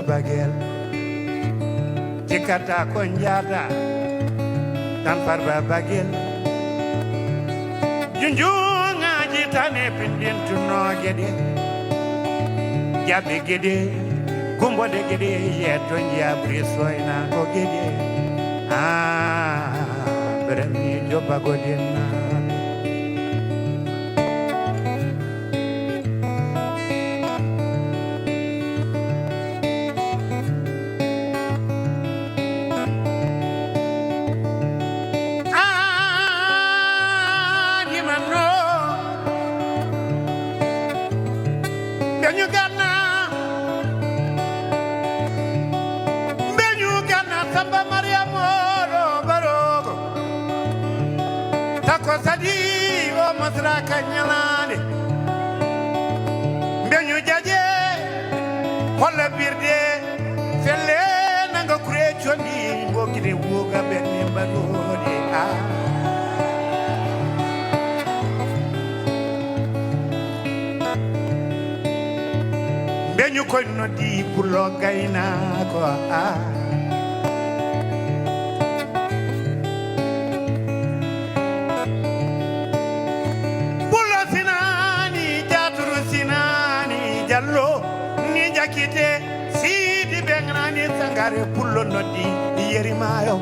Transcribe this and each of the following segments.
bagel Jakarta ko njata tan farba bagel junjunga jitane pindin tuno gede jabe gede gumbo de gede yeto njabri soina ko gede berani joba godena Kanyalani Benyu jaje Hola birde Fele nanga kure chondi Ngokide woga benne balode Benyu koy no di pulo gaina ko Jallo ni jakite sidi bengrani sangare pullo noddi yeri mayo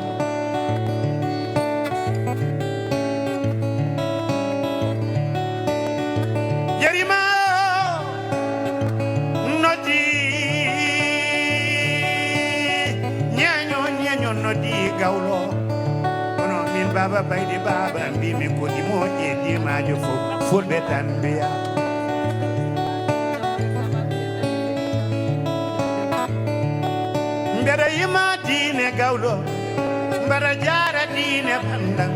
yeri mayo noddi nyanyo noddi gawlo ono min baba baydi baba mbi mi ko di moje di majo fo fulbe tan biya Mbara yima dine gawlo Mbara jara dine bandam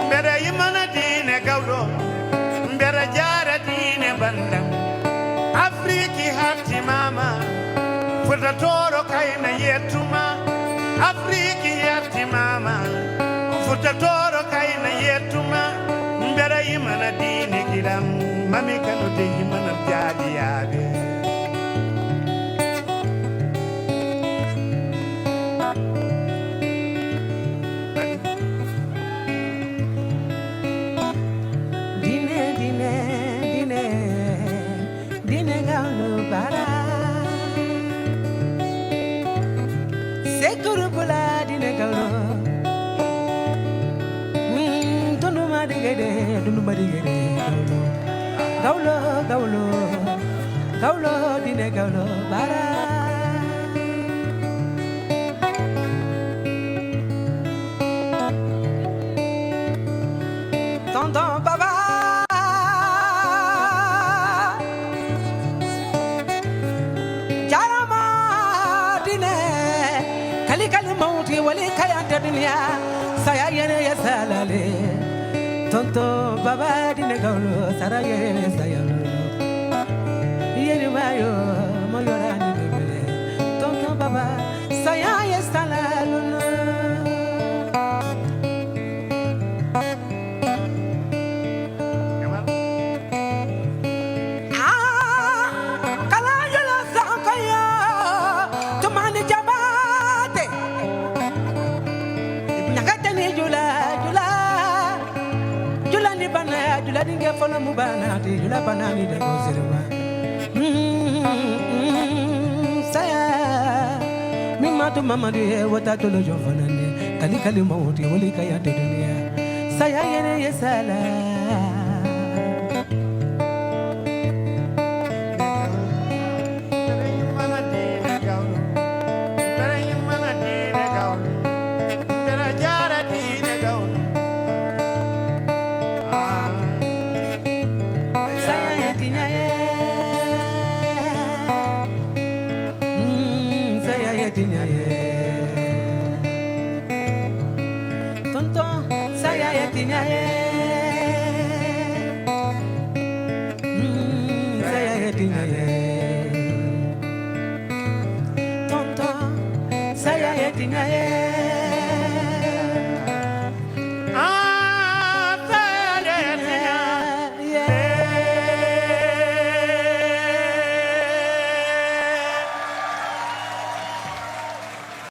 Mbara yima na dine gawlo Mbara jara dine bandam Afriki hafti mama Futa toro kaina yetuma Afriki hafti mama Futa toro kaina yetuma Mbara yima na dine gilam Mami kanu de yima na jadi yabe Gaulo dine gaulo bara tonton baba jarama dine kali mauti wali kayante dunya saya yene yasalale tonton baba dine gaulo sara yene sayalo yeri mayo moyorani bebele tonton baba saya yestalalo kala yola sakaya tumani jabate nakatani jula ni bana jula dinge fono mubana ti jula bana ni de kozirwa saya mimatu mama de wata tolo jofanane kali mauti wali kaya de dunia saya yene yesala Tonton saya yetinya saya yetinya tonton saya yetinya